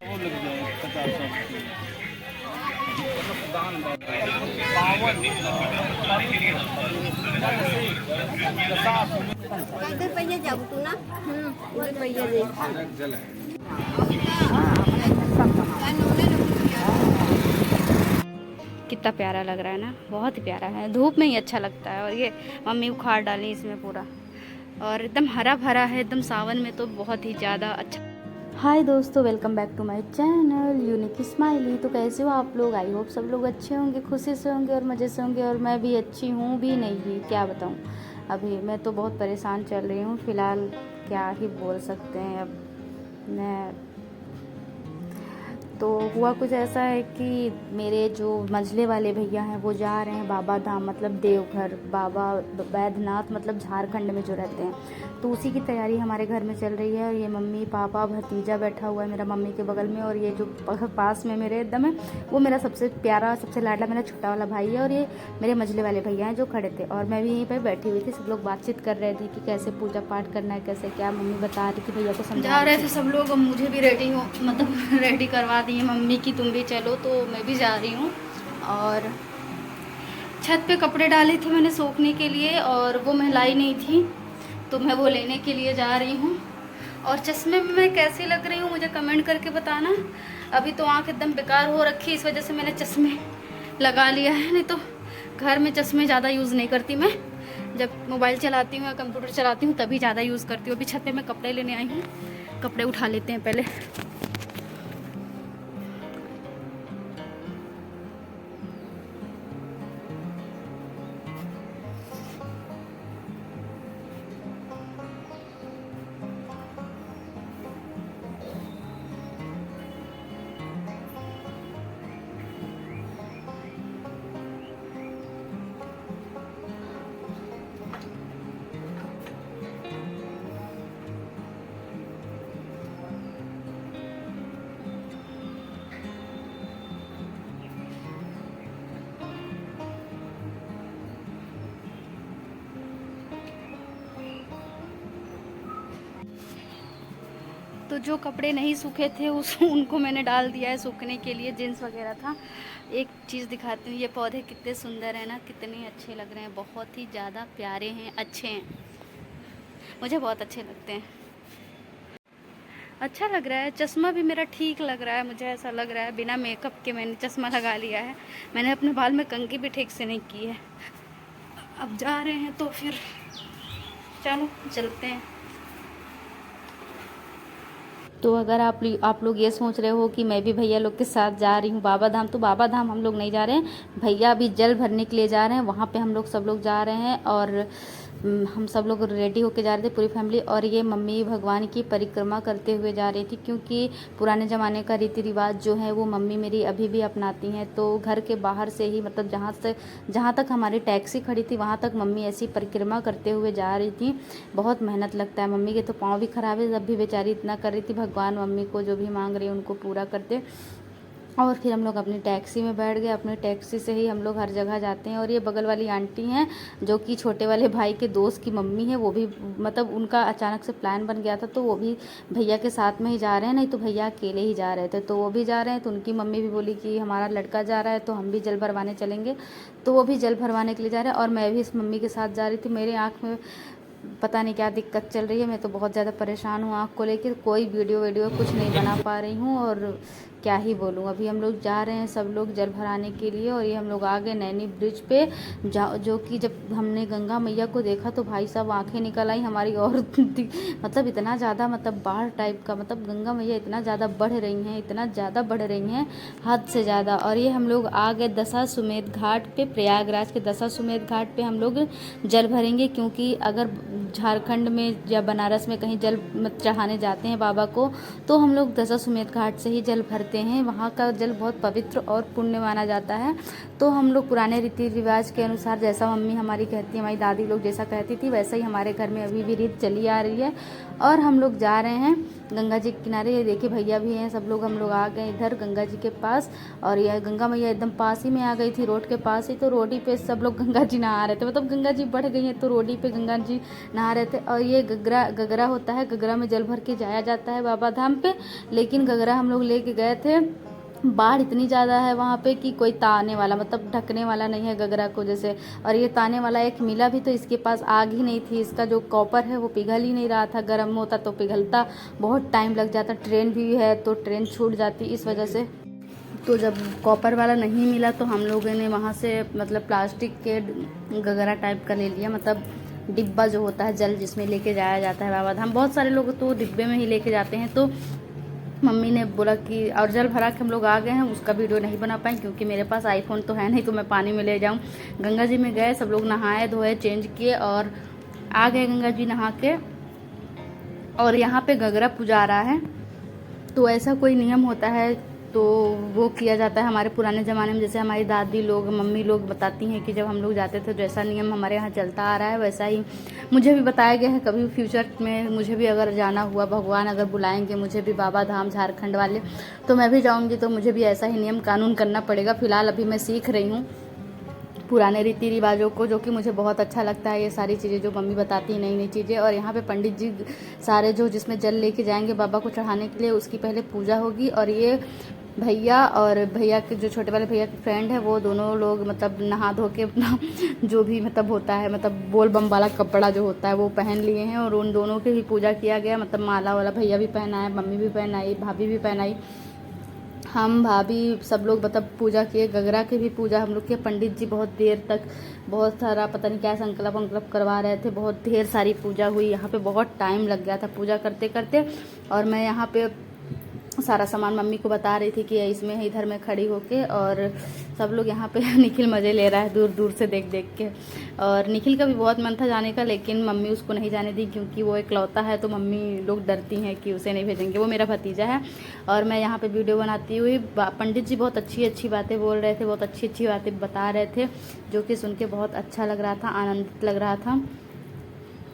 वो लग जाए 50 इधर पहिया जाऊ तू ना उधर पहिया दे कितना प्यारा लग रहा है ना, बहुत ही प्यारा है। धूप में ही अच्छा लगता है। और ये मम्मी उखाड़ डाली इसमें पूरा, और एकदम हरा भरा है, एकदम सावन में तो बहुत ही ज़्यादा अच्छा। हाय दोस्तों, welcome back to my channel unique smiley. तो कैसे हो आप लोग? आई होप सब लोग अच्छे होंगे, खुशी से होंगे और मज़े से होंगे। और मैं भी अच्छी हूँ भी नहीं भी, क्या बताऊँ। अभी मैं तो बहुत परेशान चल रही हूँ फ़िलहाल, क्या ही बोल सकते हैं। अब मैं तो हुआ कुछ ऐसा है कि मेरे जो मंझले वाले भैया हैं वो जा रहे हैं बाबा धाम, मतलब देवघर, बाबा बैद्यनाथ, मतलब झारखंड में जो रहते हैं। तो उसी की तैयारी हमारे घर में चल रही है। और ये मम्मी पापा भतीजा बैठा हुआ है मेरा मम्मी के बगल में, और ये जो पास में मेरे एकदम है वो मेरा सबसे प्यारा, सबसे लाडला मेरा छोटा वाला भाई है। और ये मेरे मंझले वाले भैया हैं जो खड़े थे, और मैं भी यहीं पर बैठी हुई थी। सब लोग बातचीत कर रहे थे कि कैसे पूजा पाठ करना है, कैसे क्या। मम्मी बता रही थी, भैया को समझा रहे थे सब लोग। मुझे भी रेडी हो, मतलब रेडी करवा दी है मम्मी की, तुम भी चलो। तो मैं भी जा रही हूँ। और छत पे कपड़े डाले थे मैंने सूखने के लिए, और वो मैं लाई नहीं थी, तो मैं वो लेने के लिए जा रही हूँ। और चश्मे में मैं कैसी लग रही हूँ मुझे कमेंट करके बताना। अभी तो आँख एकदम बेकार हो रखी, इस वजह से मैंने चश्मे लगा लिया है। नहीं तो घर में चश्मे ज़्यादा यूज़ नहीं करती मैं। जब मोबाइल चलाती हूँ या कंप्यूटर चलाती हूँ तभी ज़्यादा यूज़ करती हूँ। अभी छत पे मैं कपड़े लेने आई हूँ, कपड़े उठा लेते हैं पहले। तो जो कपड़े नहीं सूखे थे उनको मैंने डाल दिया है सूखने के लिए, जीन्स वगैरह था। एक चीज़ दिखाती हूँ, ये पौधे कितने सुंदर हैं ना, कितने अच्छे लग रहे हैं, बहुत ही ज़्यादा प्यारे हैं, अच्छे हैं, मुझे बहुत अच्छे लगते हैं। अच्छा लग रहा है, चश्मा भी मेरा ठीक लग रहा है। मुझे ऐसा लग रहा है बिना मेकअप के मैंने चश्मा लगा लिया है। मैंने अपने बाल में कंघी भी ठीक से नहीं की है। अब जा रहे हैं तो फिर चलो चलते हैं। तो अगर आप लोग ये सोच रहे हो कि मैं भी भैया लोग के साथ जा रही हूँ बाबा धाम, तो बाबा धाम हम लोग नहीं जा रहे हैं। भैया अभी जल भरने के लिए जा रहे हैं, वहाँ पे हम लोग सब लोग जा रहे हैं। और हम सब लोग रेडी होके जा रहे थे पूरी फैमिली। और ये मम्मी भगवान की परिक्रमा करते हुए जा रही थी, क्योंकि पुराने ज़माने का रीति रिवाज जो है वो मम्मी मेरी अभी भी अपनाती हैं। तो घर के बाहर से ही, मतलब जहाँ तक हमारी टैक्सी खड़ी थी वहाँ तक मम्मी ऐसी परिक्रमा करते हुए जा रही थी। बहुत मेहनत लगता है, मम्मी के तो पाँव भी ख़राब है, तब भी बेचारी इतना कर रही थी। भगवान मम्मी को जो भी मांग रही है उनको पूरा करते। और फिर हम लोग अपनी टैक्सी में बैठ गए। अपनी टैक्सी से ही हम लोग हर जगह जाते हैं। और ये बगल वाली आंटी हैं जो कि छोटे वाले भाई के दोस्त की मम्मी है, वो भी, मतलब उनका अचानक से प्लान बन गया था, तो वो भी भैया के साथ में ही जा रहे हैं। नहीं तो भैया अकेले ही जा रहे थे, तो वो भी जा रहे हैं। तो उनकी मम्मी भी बोली कि हमारा लड़का जा रहा है तो हम भी जल भरवाने चलेंगे, तो वो भी जल भरवाने के लिए जा रहे हैं। और मैं भी इस मम्मी के साथ जा रही थी। मेरे आँख में पता नहीं क्या दिक्कत चल रही है, मैं तो बहुत ज़्यादा परेशान हूँ आँख को लेकर। कोई वीडियो कुछ नहीं बना पा रही हूँ, और क्या ही बोलूँ। अभी हम लोग जा रहे हैं सब लोग जल भराने के लिए। और ये हम लोग आ गए नैनी ब्रिज पे, जो कि जब हमने गंगा मैया को देखा तो भाई साहब आंखें निकल आई हमारी। और मतलब इतना ज़्यादा, मतलब बाढ़ टाइप का, मतलब गंगा मैया इतना ज़्यादा बढ़ रही हैं, इतना ज़्यादा बढ़ रही हैं, हद से ज़्यादा। और ये हम लोग आ गए दशाश्वमेध घाट पे, प्रयागराज के दशाश्वमेध घाट पे हम लोग जल भरेंगे। क्योंकि अगर झारखंड में या बनारस में कहीं जल चढ़ाने जाते हैं बाबा को, तो हम लोग दशाश्वमेध घाट से ही जल भरते हैं। वहाँ का जल बहुत पवित्र और पुण्य माना जाता है। तो हम लोग पुराने रीति रिवाज के अनुसार, जैसा मम्मी हमारी कहती है, हमारी दादी लोग जैसा कहती थी, वैसा ही हमारे घर में अभी भी रीत चली आ रही है। और हम लोग जा रहे हैं गंगा जी के किनारे। ये देखिए भैया भी हैं, सब लोग हम लोग आ गए इधर गंगा जी के पास। और यह गंगा मैया एकदम पास ही में आ गई थी, रोड के पास ही। तो रोडी पे सब लोग गंगा जी नहा रहे थे, मतलब गंगा जी बढ़ गई हैं तो रोडी पे गंगा जी नहा रहे थे। और ये गगरा होता है, गगरा में जल भर के जाया जाता है बाबा धाम पे। लेकिन गगरा हम लोग लेके गए थे, बाढ़ इतनी ज़्यादा है वहाँ पे कि कोई ताने वाला मतलब ढकने वाला नहीं है गगरा को जैसे। और ये ताने वाला एक मिला भी तो इसके पास आग ही नहीं थी, इसका जो कॉपर है वो पिघल ही नहीं रहा था। गर्म होता तो पिघलता, बहुत टाइम लग जाता। ट्रेन भी है तो ट्रेन छूट जाती इस वजह से। तो जब कॉपर वाला नहीं मिला तो हम लोगों ने वहाँ से मतलब प्लास्टिक के गगरा टाइप का ले लिया, मतलब डिब्बा जो होता है जल जिसमें लेके जाया जाता है बाबा धाम। बहुत सारे लोग तो डिब्बे में ही लेके जाते हैं। तो मम्मी ने बोला कि और जल भरा के हम लोग आ गए हैं, उसका वीडियो नहीं बना पाए क्योंकि मेरे पास आईफोन तो है नहीं तो मैं पानी में ले जाऊं। गंगा जी में गए, सब लोग नहाए धोए चेंज किए और आ गए गंगा जी नहा के। और यहाँ पे गगरा पुजा रहा है, तो ऐसा कोई नियम होता है तो वो किया जाता है हमारे पुराने ज़माने में। जैसे हमारी दादी लोग मम्मी लोग बताती हैं कि जब हम लोग जाते थे जैसा नियम हमारे यहाँ चलता आ रहा है वैसा ही मुझे भी बताया गया है। कभी फ्यूचर में मुझे भी अगर जाना हुआ, भगवान अगर बुलाएंगे मुझे भी बाबा धाम झारखंड वाले, तो मैं भी जाऊँगी तो मुझे भी ऐसा ही नियम कानून करना पड़ेगा। फ़िलहाल अभी मैं सीख रही हूँ पुराने रीति रिवाजों को, जो कि मुझे बहुत अच्छा लगता है ये सारी चीज़ें जो मम्मी बताती हैं, नई नई चीज़ें। और यहाँ पे पंडित जी सारे जो जिसमें जल लेके जाएंगे बाबा को चढ़ाने के लिए, उसकी पहले पूजा होगी। और ये भैया और भैया के जो छोटे वाले भैया के फ्रेंड है वो दोनों लोग मतलब नहा धो के अपना जो भी मतलब होता है मतलब बोल बम वाला कपड़ा जो होता है वो पहन लिए हैं। और उन दोनों की भी पूजा किया गया, मतलब माला वाला भैया भी पहनाए, मम्मी भी पहनाई, भाभी भी पहनाई, हम भाभी सब लोग मतलब पूजा किए। गगरा की भी पूजा हम लोग किए। पंडित जी बहुत देर तक बहुत सारा पता नहीं क्या संकल्प वंकल्प करवा रहे थे, बहुत ढेर सारी पूजा हुई। यहाँ पे बहुत टाइम लग गया था पूजा करते करते। और मैं यहाँ पे सारा सामान मम्मी को बता रही थी कि इसमें है, इधर मैं खड़ी होके। और सब लोग यहाँ पे निखिल मज़े ले रहा है दूर दूर से देख देख के। और निखिल का भी बहुत मन था जाने का, लेकिन मम्मी उसको नहीं जाने दी क्योंकि वो इकलौता है तो मम्मी लोग डरती हैं कि उसे नहीं भेजेंगे। वो मेरा भतीजा है। और मैं यहाँ पे वीडियो बनाती हुई पंडित जी बहुत अच्छी अच्छी बातें बोल रहे थे, बहुत अच्छी अच्छी बातें बता रहे थे, जो कि सुन के बहुत अच्छा लग रहा था, आनंदित लग रहा था।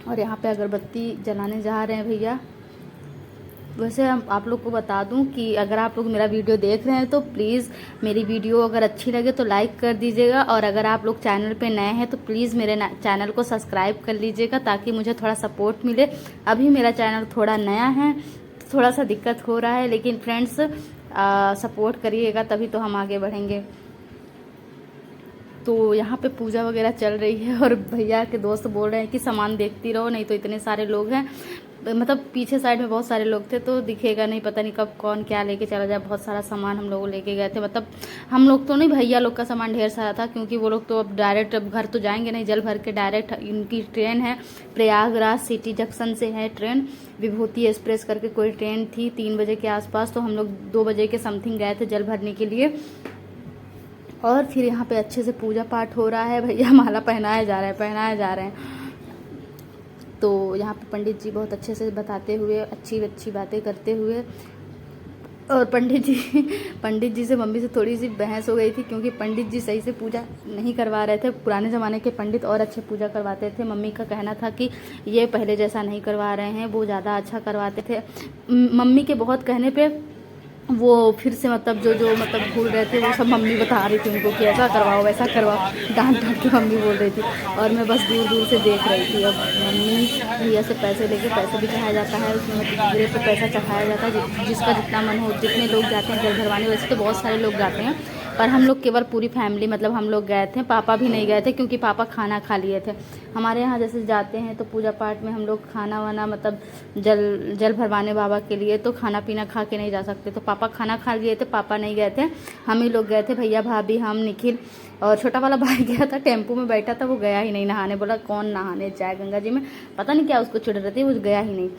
और यहाँ पे अगरबत्ती जलाने जा रहे हैं भैया। वैसे आप लोग को बता दूं कि अगर आप लोग मेरा वीडियो देख रहे हैं तो प्लीज़ मेरी वीडियो अगर अच्छी लगे तो लाइक कर दीजिएगा। और अगर आप लोग चैनल पे नए हैं तो प्लीज़ मेरे चैनल को सब्सक्राइब कर लीजिएगा ताकि मुझे थोड़ा सपोर्ट मिले। अभी मेरा चैनल थोड़ा नया है, थोड़ा सा दिक्कत हो रहा है, लेकिन फ्रेंड्स सपोर्ट करिएगा तभी तो हम आगे बढ़ेंगे। तो यहाँ पे पूजा वगैरह चल रही है और भैया के दोस्त बोल रहे हैं कि सामान देखती रहो नहीं तो इतने सारे लोग हैं, मतलब पीछे साइड में बहुत सारे लोग थे तो दिखेगा नहीं, पता नहीं कब कौन क्या लेके चला जाए। बहुत सारा सामान हम लोग लेके गए थे, मतलब हम लोग तो नहीं, भैया लोग का सामान ढेर सारा था क्योंकि वो लोग तो अब डायरेक्ट अब घर तो जाएंगे नहीं, जल भर के डायरेक्ट इनकी ट्रेन है प्रयागराज सिटी जंक्शन से है ट्रेन, विभूति एक्सप्रेस करके कोई ट्रेन थी 3 बजे के आसपास। तो हम लोग 2 बजे के समथिंग गए थे जल भरने के लिए। और फिर यहाँ पे अच्छे से पूजा पाठ हो रहा है, भैया माला पहनाए जा रहे हैं। तो यहाँ पे पंडित जी बहुत अच्छे से बताते हुए अच्छी अच्छी बातें करते हुए। और पंडित जी से मम्मी से थोड़ी सी बहस हो गई थी क्योंकि पंडित जी सही से पूजा नहीं करवा रहे थे। पुराने ज़माने के पंडित और अच्छे पूजा करवाते थे। मम्मी का कहना था कि ये पहले जैसा नहीं करवा रहे हैं, वो ज़्यादा अच्छा करवाते थे। मम्मी के बहुत कहने पे वो फिर से मतलब जो मतलब भूल रहे थे वो सब मम्मी बता रही थी उनको कि ऐसा करवाओ वैसा करवाओ, डांट के मम्मी बोल रही थी। और मैं बस दूर दूर से देख रही थी। अब मम्मी भैया से पैसे लेके पैसे भी चढ़ाया जाता है, उसमें मतलब गिरे पे पैसा चढ़ाया जाता है, जिसका जितना मन हो, जितने लोग जाते हैं जल भरवाने। वैसे तो बहुत सारे लोग जाते हैं पर हम लोग केवल पूरी फैमिली मतलब हम लोग गए थे, पापा भी नहीं गए थे क्योंकि पापा खाना खा लिए थे। हमारे यहाँ जैसे जाते हैं तो पूजा पाठ में हम लोग खाना वाना मतलब जल भरवाने बाबा के लिए तो खाना पीना खा के नहीं जा सकते, तो पापा खाना खा लिए थे, पापा नहीं गए थे, हम ही लोग गए थे, भैया भाभी हम निखिल। और छोटा वाला भाई गया था, टेम्पो में बैठा था, वो गया ही नहीं नहाने, बोला कौन नहाने जाए गंगा जी में, पता नहीं क्या उसको चिढ़ रही थी, वो गया ही नहीं।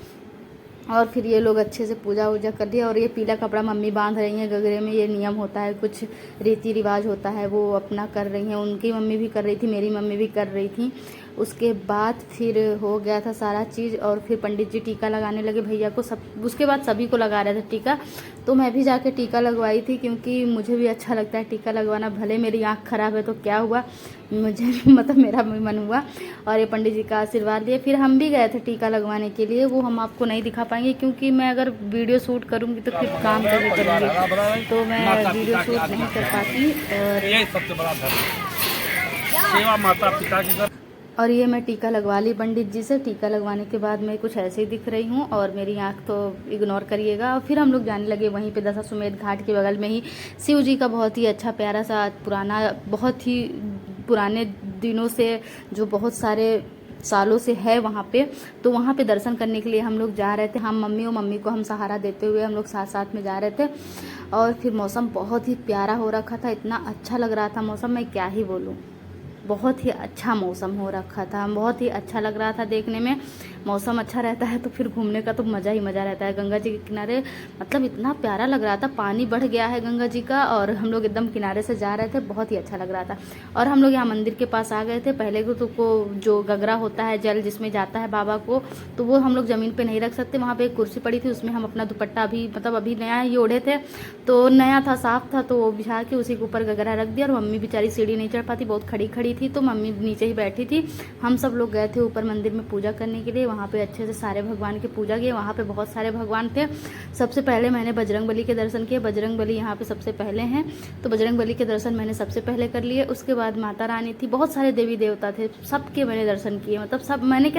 और फिर ये लोग अच्छे से पूजा वूजा कर दिया। और ये पीला कपड़ा मम्मी बांध रही हैं गगरे में, ये नियम होता है, कुछ रीति रिवाज होता है, वो अपना कर रही हैं। उनकी मम्मी भी कर रही थी, मेरी मम्मी भी कर रही थी। उसके बाद फिर हो गया था सारा चीज़ और फिर पंडित जी टीका लगाने लगे भैया को, सब उसके बाद सभी को लगा रहे थे टीका। तो मैं भी जाके टीका लगवाई थी क्योंकि मुझे भी अच्छा लगता है टीका लगवाना। भले मेरी आँख ख़राब है तो क्या हुआ, मुझे मतलब मेरा भी मन हुआ और ये पंडित जी का आशीर्वाद लिए। फिर हम भी गए थे टीका लगवाने के लिए, वो हम आपको नहीं दिखा पाएंगे क्योंकि मैं अगर वीडियो शूट करूँगी तो फिर काम करके करूँगी, तो मैं वीडियो शूट नहीं कर पाती। और यही सबसे बड़ा धर्म, सेवा माता पिता की। और ये मैं टीका लगवा ली पंडित जी से। टीका लगवाने के बाद मैं कुछ ऐसे ही दिख रही हूँ और मेरी आंख तो इग्नोर करिएगा। और फिर हम लोग जाने लगे वहीं पे दशाश्वमेध घाट के बगल में ही शिव जी का बहुत ही अच्छा प्यारा सा पुराना, बहुत ही पुराने दिनों से जो बहुत सारे सालों से है वहाँ पे, तो वहाँ पे दर्शन करने के लिए हम लोग जा रहे थे। हम मम्मी को हम सहारा देते हुए हम लोग साथ साथ में जा रहे थे। और फिर मौसम बहुत ही प्यारा हो रखा था, इतना अच्छा लग रहा था मौसम, मैं क्या ही बोलूँ, बहुत ही अच्छा मौसम हो रखा था, बहुत ही अच्छा लग रहा था देखने में। मौसम अच्छा रहता है तो फिर घूमने का तो मज़ा ही मज़ा रहता है। गंगा जी के किनारे मतलब इतना प्यारा लग रहा था, पानी बढ़ गया है गंगा जी का और हम लोग एकदम किनारे से जा रहे थे, बहुत ही अच्छा लग रहा था। और हम लोग यहाँ मंदिर के पास आ गए थे। पहले को जो गगरा होता है जल जिसमें जाता है बाबा को, तो वो हम लोग ज़मीन पर नहीं रख सकते। वहाँ पर एक कुर्सी पड़ी थी, उसमें हम अपना दुपट्टा अभी नया ही ओढ़े थे, तो नया था, साफ था, तो वो बिछा के उसी के ऊपर गगरा रख दिया। और मम्मी बेचारी सीढ़ी नहीं चढ़ पाती, बहुत खड़ी थी, तो मम्मी नीचे ही बैठी थी। हम सब लोग गए थे ऊपर मंदिर में पूजा करने के लिए। वहाँ पे अच्छे से सारे भगवान की पूजा की। वहाँ पे बहुत सारे भगवान थे। सबसे पहले मैंने बजरंगबली के दर्शन किए। बजरंगबली यहाँ पे सबसे पहले हैं, तो बजरंगबली के दर्शन मैंने सबसे पहले कर लिए। उसके बाद माता रानी थी, बहुत सारे देवी देवता थे, सबके मैंने दर्शन किए। मतलब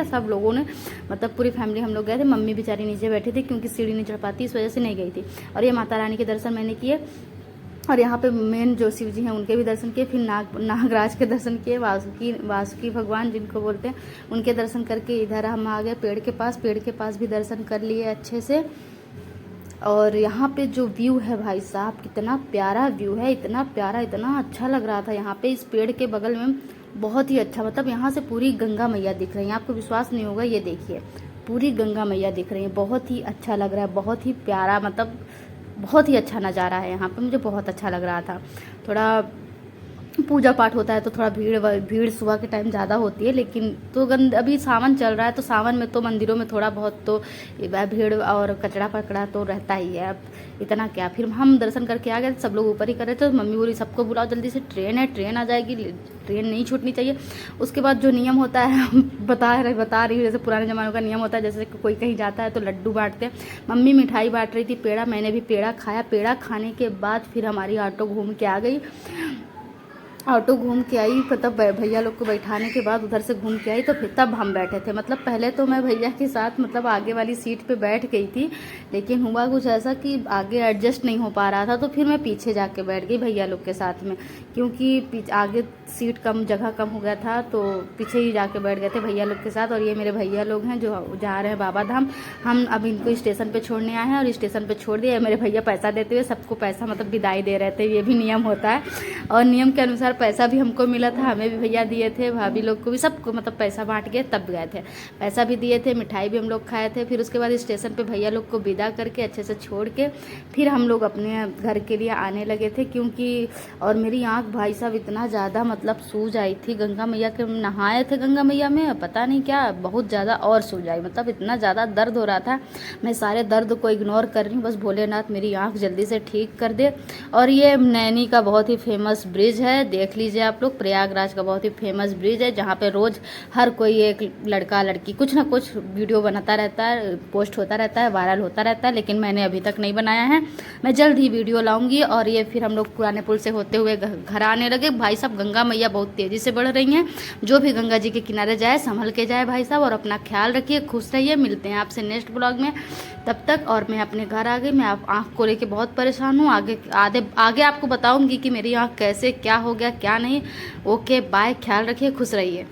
सब लोगों ने, मतलब पूरी फैमिली हम लोग गए थे। मम्मी बेचारी नीचे बैठी थी क्योंकि सीढ़ी नहीं चढ़ पाती, इस वजह से नहीं गई थी। और ये माता रानी के दर्शन मैंने किए। और यहाँ पे मेन जो शिव जी हैं उनके भी दर्शन किए। फिर नागराज के दर्शन किए, वासुकी भगवान जिनको बोलते हैं, उनके दर्शन करके इधर हम आ गए पेड़ के पास भी दर्शन कर लिए अच्छे से। और यहाँ पे जो व्यू है भाई साहब, कितना प्यारा व्यू है, इतना प्यारा, इतना अच्छा लग रहा था यहाँ पे। इस पेड़ के बगल में बहुत ही अच्छा, मतलब यहाँ से पूरी गंगा मैया दिख रही है, आपको विश्वास नहीं होगा, ये देखिए पूरी गंगा मैया दिख रही है। बहुत ही अच्छा लग रहा है, बहुत ही प्यारा, मतलब बहुत ही अच्छा नज़ारा है यहाँ पे, मुझे बहुत अच्छा लग रहा था। थोड़ा पूजा पाठ होता है तो थोड़ा भीड़ सुबह के टाइम ज़्यादा होती है, लेकिन तो अभी सावन चल रहा है तो सावन में तो मंदिरों में थोड़ा बहुत तो भीड़ और कचरा पकड़ा तो रहता ही है। अब इतना क्या, फिर हम दर्शन करके आ गए, सब लोग ऊपर ही कर रहे थे। मम्मी बोली सबको बुलाओ जल्दी से, ट्रेन है, ट्रेन आ जाएगी, ट्रेन नहीं छूटनी चाहिए। उसके बाद जो नियम होता है बता रही हूँ, जैसे पुराने ज़माने का नियम होता है, जैसे कोई कहीं जाता है तो लड्डू बांटते हैं। मम्मी मिठाई बांट रही थी, पेड़ा, मैंने भी पेड़ा खाया। पेड़ा खाने के बाद फिर हमारी ऑटो घूम के आ गई। ऑटो घूम के आई, मतलब भैया लोग को बैठाने के बाद उधर से घूम के आई, तो फिर तब हम बैठे थे। मतलब पहले तो मैं भैया के साथ मतलब आगे वाली सीट पे बैठ गई थी, लेकिन हुआ कुछ ऐसा कि आगे एडजस्ट नहीं हो पा रहा था, तो फिर मैं पीछे जाके बैठ गई भैया लोग के साथ में, क्योंकि आगे सीट कम, जगह कम हो गया था, तो पीछे ही जाके बैठ गए थे भैया लोग के साथ। और ये मेरे भैया लोग हैं जो जा रहे हैं बाबा धाम। हम अब इनको स्टेशन पे छोड़ने आए हैं और स्टेशन पे छोड़ दिए। मेरे भैया पैसा देते हुए सबको पैसा मतलब विदाई दे रहे थे, ये भी नियम होता है। और नियम के अनुसार पैसा भी हमको मिला था, हमें भी भैया दिए थे, भाभी लोग को भी, सबको मतलब पैसा बांट के तब गए थे। पैसा भी दिए थे, मिठाई भी हम लोग खाए थे। फिर उसके बाद स्टेशन पे भैया लोग को विदा करके अच्छे से छोड़ के फिर हम लोग अपने घर के लिए आने लगे थे, क्योंकि और मेरी आँख भाई साहब इतना ज़्यादा मतलब सूज आई थी। गंगा मैया के नहाए थे गंगा मैया में, पता नहीं क्या बहुत ज़्यादा और सूज आई, मतलब इतना ज़्यादा दर्द हो रहा था। मैं सारे दर्द को इग्नोर कर रही हूँ, बस भोलेनाथ मेरी आँख जल्दी से ठीक कर दे। और ये नैनी का बहुत ही फेमस ब्रिज है, देख लीजिए आप लोग, प्रयागराज का बहुत ही फेमस ब्रिज है, जहाँ पे रोज़ हर कोई एक लड़का लड़की कुछ ना कुछ वीडियो बनाता रहता है, पोस्ट होता रहता है, वायरल होता रहता है, लेकिन मैंने अभी तक नहीं बनाया है। मैं जल्द ही वीडियो लाऊंगी। और ये फिर हम लोग पुराने पुल से होते हुए घर आने लगे। भाई साहब गंगा मैया बहुत तेज़ी से बढ़ रही हैं, जो भी गंगा जी के किनारे जाए संभल के जाए भाई साहब, और अपना ख्याल रखिए, खुश रहिए। मिलते हैं आपसे नेक्स्ट ब्लॉग में, तब तक। और मैं अपने घर आ गई, मैं आँख को लेके बहुत परेशान हूँ। आगे आपको बताऊंगी कि मेरी आँख कैसे, क्या हो गया क्या नहीं। ओके बाय, ख्याल रखिए, खुश रहिए।